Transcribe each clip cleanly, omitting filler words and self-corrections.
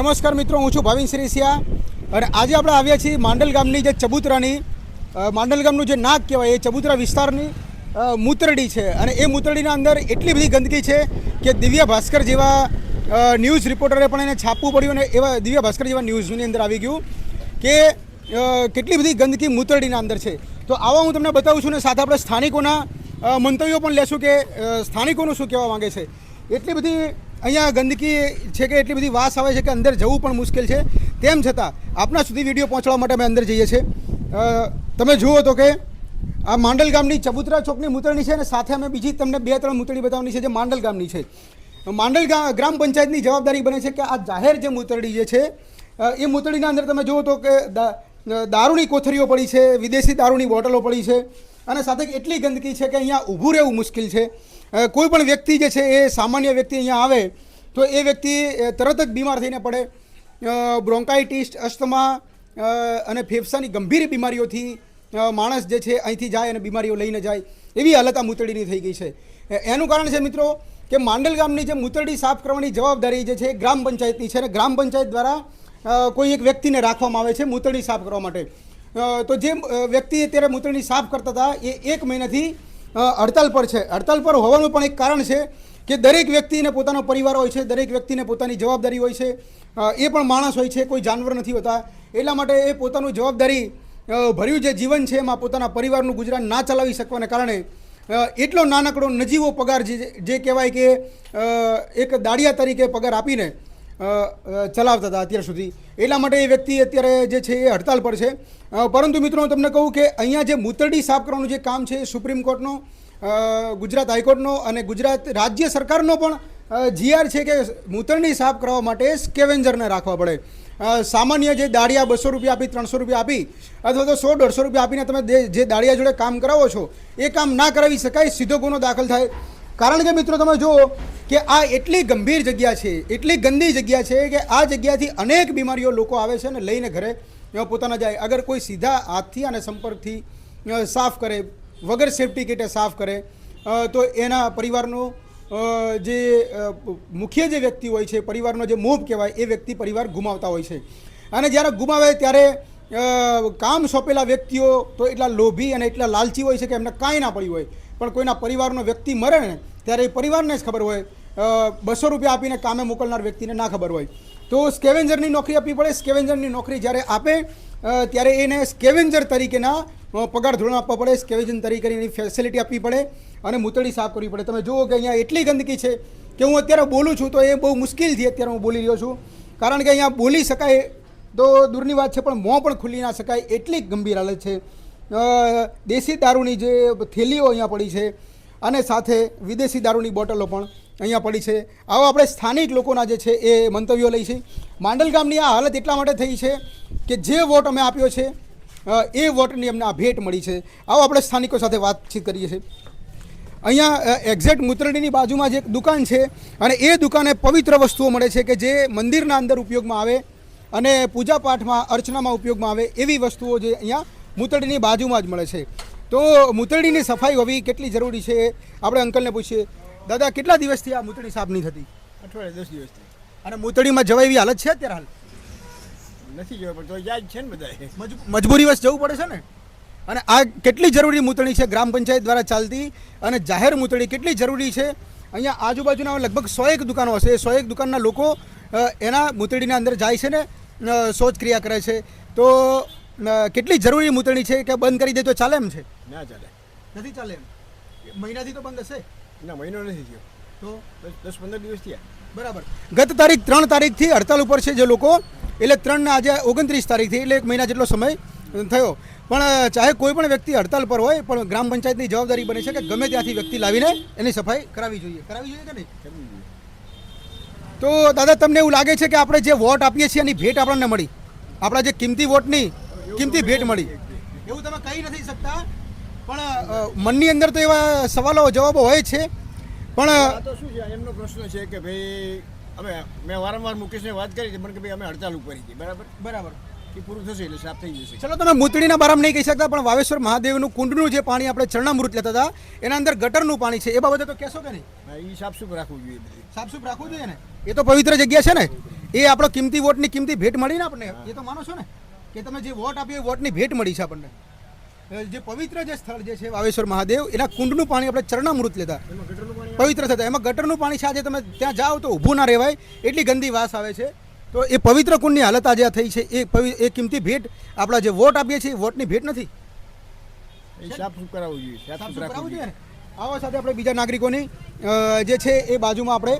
નમસ્કાર મિત્રો, હું છું ભાવિન સિરેસિયા અને આજે આપણે આવ્યા છીએ માંડલ ગામની જે ચબુતરાની માંડલ ગામનું જે નાક કહેવાય એ ચબુતરા વિસ્તારની મૂતરડી છે અને એ મૂતરડીના અંદર એટલી બધી ગંદકી છે કે દિવ્ય ભાસ્કર જેવા ન્યૂઝ રિપોર્ટરે પણ એને છાપવું પડ્યું અને એવા દિવ્ય ભાસ્કર જેવા ન્યૂઝની અંદર આવી ગયું કે કેટલી બધી ગંદકી મૂતરડીના અંદર છે. તો આવા હું તમને બતાવું છું ને સાથે આપણે સ્થાનિકોના મંતવ્યો પણ લેશું કે સ્થાનિકોનું શું કહેવા માંગે છે. એટલી બધી અહીંયા ગંદકી છે કે એટલી બધી વાસ આવે છે કે અંદર જવું પણ મુશ્કેલ છે. તેમ છતાં આપણા સુધી વિડીયો પહોંચવા માટે અમે અંદર જઈએ છીએ. તમે જુઓ તો કે આ માંડલ ગામની ચબુતરા ચોકની મૂતરણી છે અને સાથે અમે બીજી તમને 2-3 મૂતરણી બતાવવાની છે જે માંડલ ગામની છે. માંડલ ગ્રામ પંચાયતની જવાબદારી બને છે કે આ જાહેર જે મૂતરડી જે છે એ મૂતરડીના અંદર તમે જુઓ તો કે દારૂની કોથળીઓ પડી છે, વિદેશી દારૂની બોટલો પડી છે અને સાથે એટલી ગંદકી છે કે અહીંયા ઊભું રહેવું મુશ્કેલ છે. કોઈ પણ વ્યક્તિ જે છે એ સામાન્ય વ્યક્તિ અહીંયા આવે તો એ વ્યક્તિ તરત જ બીમાર થઈને પડે. બ્રોન્કાઇટિસ, અસ્થમા અને ફેફસાની ગંભીર બીમારીઓથી માણસ જે છે અહીંથી જાય અને બીમારીઓ લઈને જાય એવી હાલત આ મૂતરડીની થઈ ગઈ છે. એનું કારણ છે મિત્રો કે માંડલ ગામની જે મૂતરડી સાફ કરવાની જવાબદારી જે છે ગ્રામ પંચાયતની છે અને ગ્રામ પંચાયત દ્વારા કોઈ એક વ્યક્તિને રાખવામાં આવે છે મૂતરડી સાફ કરવા માટે. તો જે વ્યક્તિ અત્યારે મૂતરડી સાફ કરતા હતા એ 1 મહિનાથી હડતાલ પર છે. હડતાલ પર હોવાનું પણ એક કારણ છે કે દરેક વ્યક્તિને પોતાનો પરિવાર હોય છે, દરેક વ્યક્તિને પોતાની જવાબદારી હોય છે. એ પણ માણસ હોય છે, કોઈ જાનવર નથી હોતા. એટલા માટે એ પોતાનું જવાબદારી ભર્યું જે જીવન છે એમાં પોતાના પરિવારનું ગુજરાન ના ચલાવી શકવાને કારણે એટલો નાનકડો નજીવો પગાર જે કહેવાય કે એક દાડિયા તરીકે પગાર આપીને ચલાવતા હતા અત્યાર સુધી. એટલા માટે એ વ્યક્તિ અત્યારે જે છે એ હડતાલ પર છે. પરંતુ મિત્રો હું તમને કહું કે અહીંયા જે મૂતરડી સાફ કરવાનું જે કામ છે સુપ્રીમ કોર્ટનો, ગુજરાત હાઈકોર્ટનો અને ગુજરાત રાજ્ય સરકારનો પણ જીઆર છે કે મૂતરડી સાફ કરવા માટે સ્કેવેન્જરને રાખવા પડે. સામાન્ય જે દાડિયા 200 રૂપિયા આપી, 300 રૂપિયા આપી અથવા તો 100-150 રૂપિયા આપીને તમે જે દાડિયા જોડે કામ કરાવો છો એ કામ ના કરાવી શકાય, સીધો ગુનો દાખલ થાય. કારણ કે મિત્રો તમે જુઓ કે આ એટલી ગંભીર જગ્યા છે, એટલી ગંદી જગ્યા છે કે આ જગ્યાથી અનેક બીમારીઓ લોકો આવે છે અને લઈને ઘરે પોતાના જાય. અગર કોઈ સીધા હાથથી અને સંપર્કથી સાફ કરે, વગર સેફ્ટી કિટે સાફ કરે તો એના પરિવારનો જે મુખ્ય જે વ્યક્તિ હોય છે, પરિવારનો જે મોભ કહેવાય એ વ્યક્તિ પરિવાર ગુમાવતા હોય છે. અને જ્યારે ગુમાવે ત્યારે કામ સોંપેલા વ્યક્તિઓ તો એટલા લોભી અને એટલા લાલચી હોય છે કે એમને કાંઈ ના પડ્યું હોય, પણ કોઈના પરિવારનો વ્યક્તિ મરે ને ત્યારે એ પરિવારને જ ખબર હોય, 200 રૂપિયા આપીને કામે મોકલનાર વ્યક્તિને ના ખબર હોય. તો સ્કેવેન્જરની નોકરી આપવી પડે. સ્કેવેન્જરની નોકરી જ્યારે આપે ત્યારે એને સ્કેવેન્જર તરીકેના પગાર ધોરણ આપવા પડે, સ્કેવેન્જર તરીકેની ફેસિલિટી આપવી પડે અને મૂતરડી સાફ કરવી પડે. તમે જુઓ કે અહીંયા એટલી ગંદકી છે કે હું અત્યારે બોલું છું તો એ બહુ મુશ્કેલથી અત્યારે હું બોલી રહ્યો છું. કારણ કે અહીંયા બોલી શકાય તો દૂરની વાત છે પણ મોં પણ ખુલ્લી ના શકાય એટલી ગંભીર હાલત છે. દેશી દારૂની જે થેલીઓ અહીંયા પડી છે અને સાથે વિદેશી દારૂની બોટલો પણ અહીંયા પડી છે. આવો આપણે સ્થાનિક લોકોના જે છે એ મંતવ્યો લઈ છે. માંડલ ગામની આ હાલત એટલા માટે થઈ છે કે જે વોટ અમે આપ્યો છે એ વોટની અમને આ ભેટ મળી છે. આવો આપણે સ્થાનિકો સાથે વાતચીત કરીએ છીએ. અહીંયા એક્ઝેક્ટ મૂતરડીની બાજુમાં જ એક દુકાન છે અને એ દુકાને પવિત્ર વસ્તુઓ મળે છે કે જે મંદિરના અંદર ઉપયોગમાં આવે અને પૂજાપાઠમાં અર્ચનામાં ઉપયોગમાં આવે એવી વસ્તુઓ જે અહીંયા મૂતરડીની બાજુમાં જ મળે છે. તો મૂતરડીની સફાઈ હોવી કેટલી જરૂરી છે આપણે અંકલને પૂછીએ. દાદા, કેટલા દિવસથી આ મૂતરડી સાફ નહીં થતી? અઠવાડિયે 10 દિવસથી. અને મૂતરડીમાં જવાય એવી હાલત છે અત્યારે? હાલ નથી જવા પણ તો યાદ છે ને બધા મજબૂરીવશ જવું પડે છે ને. અને આ કેટલી જરૂરી મૂતરડી છે ગ્રામ પંચાયત દ્વારા ચાલતી અને જાહેર મૂતરડી કેટલી જરૂરી છે. અહીંયા આજુબાજુના લગભગ 101 દુકાનો હશે. 101 દુકાનના લોકો એના મૂતરડીના અંદર જાય છે ને શૌચક્રિયા કરે છે. તો કેટલી જરૂરી મૂતરડી છે કે બંધ કરી દે તો ચાલે એમ છે? ના ચાલે, નથી ચાલે એમ. મહિનાથી તો બંધ હશે? ના, મહિનો નથી થયો, તો 10-15 દિવસ થયા. બરાબર. ગત તારીખ 3 તારીખથી હડતાલ ઉપર છે જે લોકો, એટલે 3 ને આજે 29 તારીખથી, એટલે 1 મહિના જેટલો સમય થયો. પણ ચાહે કોઈ પણ વ્યક્તિ હડતાલ પર હોય પણ ગ્રામ પંચાયતની જવાબદારી બને છે કે ગમે ત્યાંથી વ્યક્તિ લાવીને એની સફાઈ કરાવવી જોઈએ કે નહીં? તો દાદા, તમને એવું લાગે છે કે આપણે જે વોટ આપીએ છીએ એની ભેટ આપણને મળી, આપણા જે કિંમતી વોટની કિંમતી ભેટ મળી? એવું તમે કહી નથી શકતા પણ મનની અંદર તો એવા સવાલો જવાબો હોય છે. પણ તો શું છે, એમનો પ્રશ્ન છે કે ભાઈ મેં વારંવાર મુકેશને વાત કરી હતી મને કે ભાઈ અમે હડતાલ ઉપર હતી. બરાબર, એ પૂરું થશે એટલે સાફ થઈ જશે. ચલો, તમે મૂતળીના બારામાં નહીં કહી શકતા પણ વાવેશ્વર મહાદેવનું કુંડનું જે પાણી આપણે ચરણામૃત લેતા હતા એના અંદર ગટરનું પાણી છે, એ બાબતે તો કહેશો કે નહીં? હા, એ સાફસૂફ રાખવું જોઈએ. સાફસૂફ રાખવું જોઈએ ને, એ તો પવિત્ર જગ્યા છે ને. એ આપણો કિંમતી વોટની કિંમતી ભેટ મળી ને આપણને, એ તો માનો છો ને કે તમે જે વોટ આપ્યો એ વોટની ભેટ મળી છે આપણને. જે પવિત્ર જે સ્થળ જે છે વાવેશ્વર મહાદેવ, એના કુંડનું પાણી આપણે ચરણામૃત લેતા પવિત્ર થતા, એમાં ગટરનું પાણી છે. આજે તમે ત્યાં જાઓ તો ઊભું ના રહેવાય, એટલી ગંદી વાસ આવે છે. તો એ પવિત્ર કુંડની હાલત આજે આ થઈ છે. એ કિંમતી ભેટ આપણા જે વોટ આપીએ છીએ વોટની ભેટ નથી. સાફ સુફ કરાવવું જોઈએ, સાફ સુફ રાખવું જોઈએ. આવા સાથે આપણે બીજા નાગરિકોની જે છે એ બાજુમાં આપણે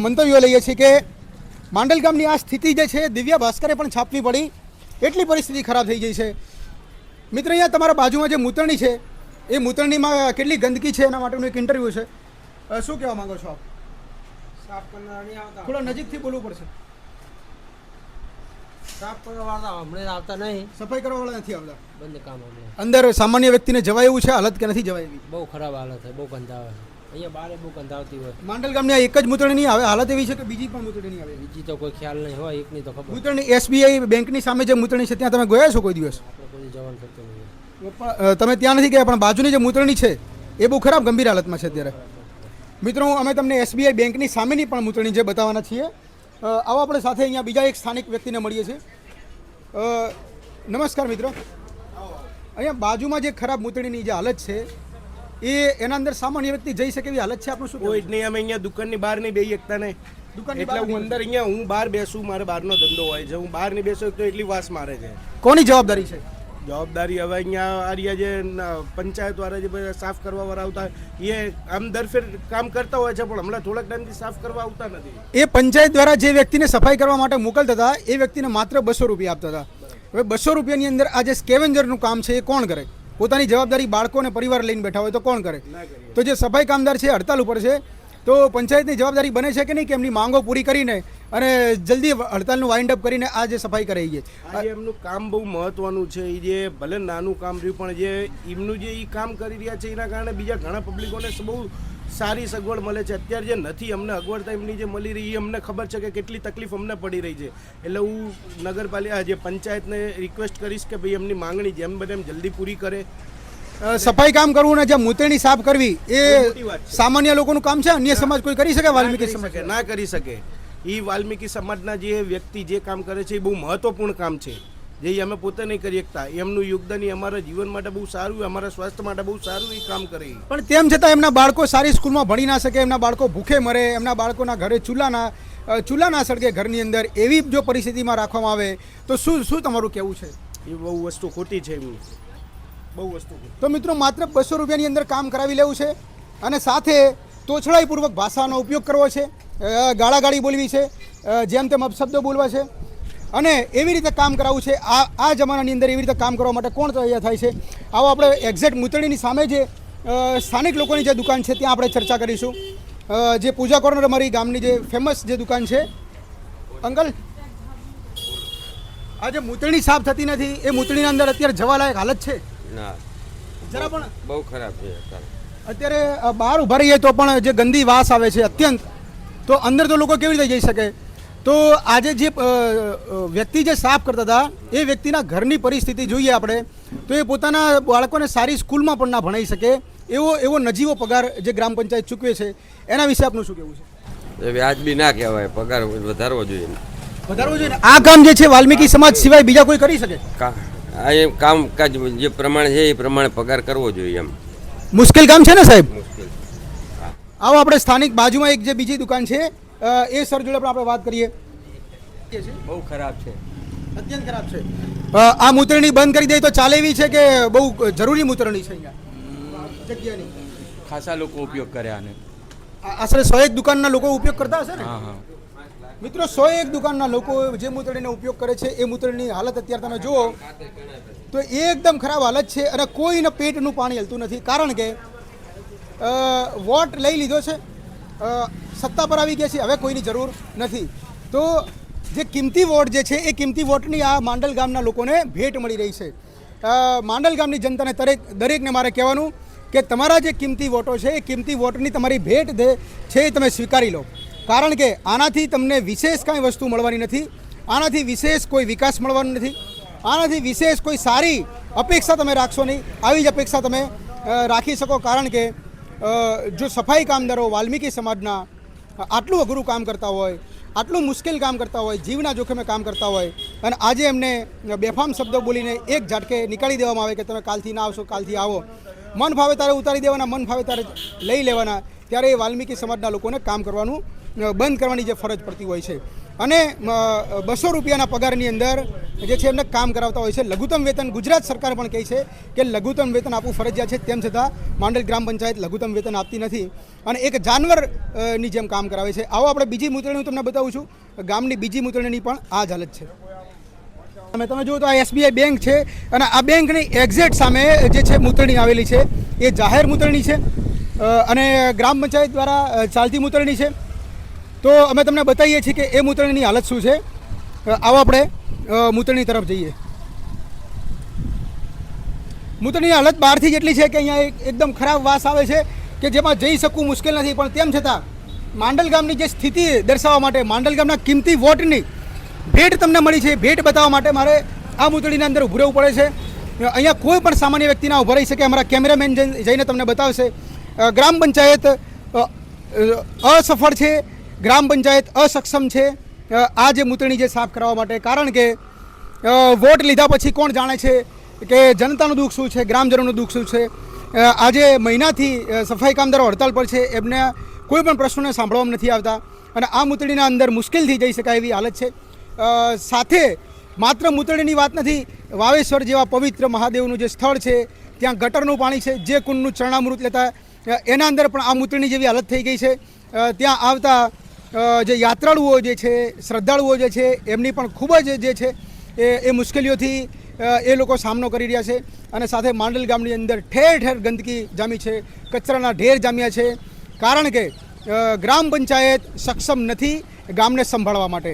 મંતવ્યો લઈએ છીએ કે માંડલ ગામની આ સ્થિતિ જે છે દિવ્યા ભાસ્કરે પણ છાપવી પડી, એટલી પરિસ્થિતિ ખરાબ થઈ ગઈ છે. મિત્ર, અહીંયા તમારા બાજુમાં જે મૂતરણી છે એ મૂતરણીમાં કેટલી ગંદકી છે એના માટેનું એક ઇન્ટરવ્યૂ છે. શું કહેવા માંગો છો આપ? સાફ કરનાર નહીં આવતા, થોડા નજીકથી બોલવું પડશે. સાફ કરવાવાળા હમણાં આવતા નહીં, સફાઈ કરવાવાળા નથી આવતા. બંધ કામ હમણાં. અંદર સામાન્ય વ્યક્તિને જવાય એવું છે હાલત કે નથી જવાય એવી? બહુ ખરાબ હાલત છે, બહુ ગંધ આવે છે અહીંયા. બારે બહુ ગંધ આવતી હોય. માંડલ ગામની આ એક જ મૂતરણી આવે હાલત એવી છે કે બીજી પણ મૂતરણી આવે? બીજી તો કોઈ ખ્યાલ નહીં હોય, એકની તો ખબર. મૂતરણી એસબીઆઈ બેંકની સામે જે મૂતરણી છે ત્યાં તમે ગયા છો કોઈ દિવસ? આપણે કોઈ જવાનું થતું નહીં. તમે ત્યાં નથી ગયા, પણ બાજુની જે મૂતરણી છે એ બહુ ખરાબ ગંભીર હાલતમાં છે અત્યારે. મિત્રો, અમે તમને એસબીઆઈ બેંકની સામેની પણ મૂતરણી જે બતાવવાના છીએ. આવો આપણે સાથે અહીંયા બીજા એક સ્થાનિક વ્યક્તિને મળીએ છીએ. નમસ્કાર મિત્રો, અહીંયા બાજુમાં જે ખરાબ મૂતરણીની જે હાલત છે એના અંદર સામાન્ય વ્યક્તિ જઈ શકે એવી હાલત છે? આપણું શું કોઈ જ નહીં. અમે અહીંયા દુકાનની બહાર નહીં બેસી શકતા ને, દુકાનની એટલે બહાર હું અંદર અહીંયા હું બહાર બેસું, મારે બહારનો ધંધો હોય છે, હું બહાર નહીં બેસું તો એટલી વાસ મારે છે. કોની જવાબદારી છે? જવાબદારી હવે અહીંયા આરિયા જે પંચાયત વાળા જે બધા સાફ કરવા વાળા આવતા એ આમ દર ફેર કામ કરતા હોય છે, પણ હમણાં થોડાક ટાઈમથી સાફ કરવા આવતા નથી. એ પંચાયત દ્વારા જે વ્યક્તિને સફાઈ કરવા માટે મોકલતા હતા એ વ્યક્તિને માત્ર 200 રૂપિયા આપતા હતા. હવે 200 રૂપિયાની અંદર આ જે સ્કેવેન્જરનું કામ છે એ કોણ કરે? પોતાની જવાબદારી બાળકો અને પરિવાર લઈને બેઠા હોય તો કોણ કરે? તો જે સફાઈ કામદાર છે હડતાલ ઉપર છે, તો પંચાયતની જવાબદારી બને છે કે નહીં કે એમની માંગો પૂરી કરીને અને જલ્દી હડતાલનું વાઇન્ડ અપ કરીને આ જે સફાઈ કરાઈ છે? આજે એમનું કામ બહુ મહત્વનું છે. એ જે ભલે નાનું કામ રહ્યું પણ જે એમનું જે એ કામ કરી રહ્યા છે એના કારણે બીજા ઘણા પબ્લિકોને બહુ સારી સગવડ મળે છે. અત્યારે જે નથી અમને અગવડતા એમની જે મળી રહી એ અમને ખબર છે કે કેટલી તકલીફ અમને પડી રહી છે. એટલે હું નગરપાલિકા જે પંચાયતને રિક્વેસ્ટ કરીશ કે ભાઈ એમની માંગણી જેમ બને એમ જલ્દી પૂરી કરે. સફાઈ કામ કરવું ને જે મૂતરણી સાફ કરવી એ સામાન્ય લોકોનું કામ છે? અન્ય સમાજ કોઈ કરી શકે? વાલ્મીકી સમાજ ના કરી શકે. એ વાલ્મીકી સમાજના જે વ્યક્તિ જે કામ કરે છે એ બહુ મહત્વપૂર્ણ કામ છે, જે અમે પોતે નહીં કરી શકતા. એમનું યોગદાન એ અમારા જીવન માટે બહુ સારું, અમારા સ્વાસ્થ્ય માટે બહુ સારું એ કામ કરે. પણ તેમ છતાં એમના બાળકો સારી સ્કૂલમાં ભણી ના શકે, એમના બાળકો ભૂખે મરે, એમના બાળકોના ઘરે ચૂલા ના સળગે ઘરની અંદર, એવી જો પરિસ્થિતિમાં રાખવામાં આવે તો શું તમારું કહેવું છે? એ બહુ વસ્તુ ખોટી છે એમની, બહુ વસ્તુ ખોટી. તો મિત્રો, માત્ર 200 રૂપિયાની અંદર કામ કરાવી લેવું છે અને સાથે તોછડાઈપૂર્વક ભાષાનો ઉપયોગ કરવો છે, ગાળાગાળી બોલવી છે, જેમ તેમ અપશબ્દો બોલવા છે અને એવી રીતે કામ કરાવવું છે. આ જમાનાની અંદર એવી રીતે કામ કરવા માટે કોણ તૈયાર થાય છે? આવો આપણે એક્ઝેક્ટ મૂતરણીની સામે જે સ્થાનિક લોકોની જે દુકાન છે ત્યાં આપણે ચર્ચા કરીશું. જે પૂજા કોર્નર અમારી ગામની જે ફેમસ જે દુકાન છે. અંકલ, આ જે મૂતરણી સાફ થતી નથી એ મૂતરણીના અંદર અત્યારે જવાલાયક હાલત છે? ના, જરા પણ બહુ ખરાબ છે. અત્યારે બહાર ઊભા રહીએ તો પણ જે ગંદી વાસ આવે છે અત્યંત, તો અંદર તો લોકો કેવી રીતે જઈ શકે? તો આજે જે વ્યક્તિ જે સાફ કરતા હતા એ વ્યક્તિના ઘરની પરિસ્થિતિ જોઈએ આપણે તો એ પોતાના બાળકોને સારી સ્કૂલમાં પણ ના ભણાવી શકે એવો નજીવો પગાર જે ગ્રામ પંચાયત ચૂકવે છે, એના વિશે આપનું શું કહેવું છે? એ વ્યાજબી ના કહેવાય, પગાર વધારવો જોઈએ. વધારવો જોઈએ. આ કામ જે છે વાલ્મીકી સમાજ સિવાય બીજા કોઈ કરી શકે? આ એ કામકાજ જે પ્રમાણે છે એ પ્રમાણે પગાર કરવો જોઈએ. એમ મુશ્કેલ કામ છે ને સાહેબ? મુશ્કેલ. આવો આપણે સ્થાનિક બાજુમાં એક જે બીજી દુકાન છે એ સર જોડે પણ આપણે વાત કરીએ. બહુ ખરાબ છે, અત્યંત ખરાબ છે. આ મૂતરણી બંધ કરી દે તો ચાલે એવી છે કે બહુ જરૂરી મૂતરણી છે અહીંયા જગ્યાની? ખાસા લોકો ઉપયોગ કરે આને. આશરે 101 દુકાનના લોકો ઉપયોગ કરતા હશે ને? હા હા. મિત્રો, 101 દુકાનના લોકો જે મૂતરણીનો ઉપયોગ કરે છે એ મૂતરણીની હાલત અત્યારે તમે જુઓ તો એકદમ ખરાબ હાલત છે અને કોઈને પેટનું પાણી હલતું નથી. કારણ કે વોટ લઈ લીધો છે, સત્તા પર આવી ગયા છે, હવે કોઈની જરૂર નથી. તો જે કિંમતી વોટ જે છે એ કિંમતી વોટની આ માંડલ ગામના લોકોને ભેટ મળી રહી છે. માંડલ ગામની જનતાને દરેકને મારે કહેવાનું કે તમારા જે કિંમતી વોટો છે એ કિંમતી વોટની તમારી ભેટ છે એ તમે સ્વીકારી લો. કારણ કે આનાથી તમને વિશેષ કાંઈ વસ્તુ મળવાની નથી, આનાથી વિશેષ કોઈ વિકાસ મળવાનો નથી, આનાથી વિશેષ કોઈ સારી અપેક્ષા તમે રાખશો નહીં. આવી જ અપેક્ષા તમે રાખી શકો. કારણ કે જો સફાઈ કામદારો વાલ્મીકી સમાજના આટલું અઘરું કામ કરતા હોય આટલું મુશ્કેલ કામ કરતા હોય, જીવના જોખમે કામ કરતા હોય અને આજે એમને બેફામ શબ્દો બોલીને એક ઝાટકે નીકાળી દેવામાં આવે કે તમે કાલથી ના આવશો, કાલથી આવો, મન ફાવે તારે ઉતારી દેવાના, મન ફાવે તારે લઈ લેવાના, ત્યારે એ વાલ્મીકી સમાજના લોકોને કામ કરવાનું બંધ કરવાની જે ફરજ પડતી હોય છે. અને 200 રૂપિયાના પગારની અંદર જે છે એમને કામ કરાવતા હોય છે. લઘુત્તમ વેતન ગુજરાત સરકાર પણ કહે છે કે લઘુત્તમ વેતન આપવું ફરજિયાત છે, તેમ છતાં માંડલ ગ્રામ પંચાયત લઘુત્તમ વેતન આપતી નથી અને એક જાનવરની જેમ કામ કરાવે છે. આવો આપણે બીજી મૂતરણી હું તમને બતાવું છું. ગામની બીજી મૂતરણીની પણ આ જ હાલત છે. તમે જુઓ તો આ SBI બેંક છે અને આ બેંકની એક્ઝેક્ટ સામે જે છે મૂતરણી આવેલી છે એ જાહેર મૂતરણી છે અને ગ્રામ પંચાયત દ્વારા ચાલતી મૂતરણી છે. તો અમે તમને બતાવીએ છીએ કે એ મૂતરણીની હાલત શું છે. આવો આપણે મૂતરણી તરફ જઈએ. મૂતરણીની હાલત બહારથી જ એટલી છે કે અહીંયા એકદમ ખરાબ વાસ આવે છે કે જેમાં જઈ શકવું મુશ્કેલ નથી. પણ તેમ છતાં માંડલ ગામની જે સ્થિતિ દર્શાવવા માટે, માંડલ ગામના કિંમતી વોટની ભેટ તમને મળી છે, ભેટ બતાવવા માટે મારે આ મૂતરણીના અંદર ઊભું રહેવું પડે છે. અહીંયા કોઈ પણ સામાન્ય વ્યક્તિ ના ઊભા રહી શકે. અમારા કેમેરામેન જઈને તમને બતાવશે. ગ્રામ પંચાયત અસફળ છે, ગ્રામ પંચાયત અસક્ષમ છે આ જે મૂતરણી જે સાફ કરાવવા માટે. કારણ કે વોટ લીધા પછી કોણ જાણે છે કે જનતાનું દુઃખ શું છે, ગ્રામજનોનું દુઃખ શું છે. આજે મહિનાથી સફાઈ કામદારો હડતાલ પર છે, એમને કોઈ પણ પ્રશ્નોને સાંભળવામાં નથી આવતા અને આ મૂતરણીના અંદર મુશ્કેલથી જઈ શકાય એવી હાલત છે. સાથે માત્ર મૂતરણીની વાત નથી, વાવેશ્વર જેવા પવિત્ર મહાદેવનું જે સ્થળ છે ત્યાં ગટરનું પાણી છે, જે કુંડનું ચરણામૃત લેતા એના અંદર પણ આ મૂતરણી જેવી હાલત થઈ ગઈ છે. ત્યાં આવતા જે યાત્રાળુઓ જે છે, શ્રદ્ધાળુઓ જે છે, એમની પણ ખૂબ જ જે છે એ મુશ્કેલીઓથી એ લોકો સામનો કરી રહ્યા છે. અને સાથે માંડલ ગામની અંદર ઠેર ઠેર ગંદકી જામી છે, કચરાના ઢેર જામ્યા છે. કારણ કે ગ્રામ પંચાયત સક્ષમ નથી ગામને સંભાળવા માટે,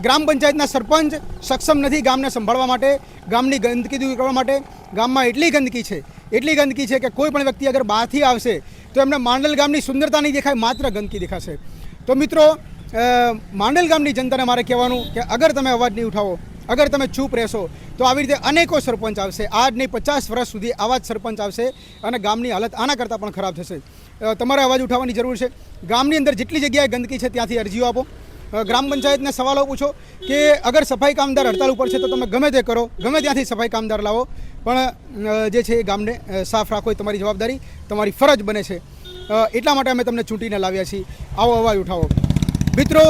ગ્રામ પંચાયતના સરપંચ સક્ષમ નથી ગામને સંભાળવા માટે, ગામની ગંદકી દૂર કરવા માટે. ગામમાં એટલી ગંદકી છે કે કોઈ પણ વ્યક્તિ અગર બહારથી આવશે તો એમને માંડલ ગામની સુંદરતા નહીં દેખાય, માત્ર ગંદકી દેખાશે. તો મિત્રો, માંડલ ગામની જનતાને મારે કહેવાનું કે અગર તમે અવાજ નહીં ઉઠાવો, અગર તમે ચૂપ રહેશો તો આવી રીતે અનેકો સરપંચ આવશે. આજ નહીં 50 વર્ષ સુધી આવા જ સરપંચ આવશે અને ગામની હાલત આના કરતાં પણ ખરાબ થશે. તમારે અવાજ ઉઠાવવાની જરૂર છે. ગામની અંદર જેટલી જગ્યાએ ગંદકી છે ત્યાંથી અરજીઓ આપો. ગ્રામ પંચાયતને સવાલો પૂછો કે અગર સફાઈ કામદાર હડતાલ ઉપર છે તો તમે ગમે તે કરો, ગમે ત્યાંથી સફાઈ કામદાર લાવો, પણ જે છે એ ગામને સાફ રાખો એ તમારી જવાબદારી, તમારી ફરજ બને છે. એટલા માટે અમે તમને ચૂંટીને લાવ્યા છીએ. આવો અવાજ ઉઠાવો. મિત્રો,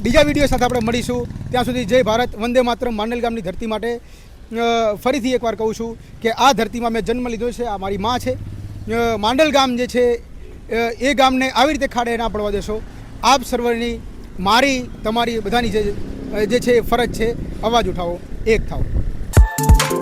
બીજા વિડીયો સાથે આપણે મળીશું. ત્યાં સુધી જય ભારત, વંદે માતરમ. માંડલ ગામની ધરતી માટે ફરીથી એકવાર કહું છું કે આ ધરતીમાં મેં જન્મ લીધો છે, આ મારી માં છે. માંડલ ગામ જે છે એ ગામને આવી રીતે ખાડે ના પડવા દેશો. આપ સર્વની, મારી, તમારી બધાની જે છે ફરજ છે. અવાજ ઉઠાવો, એક થાઓ.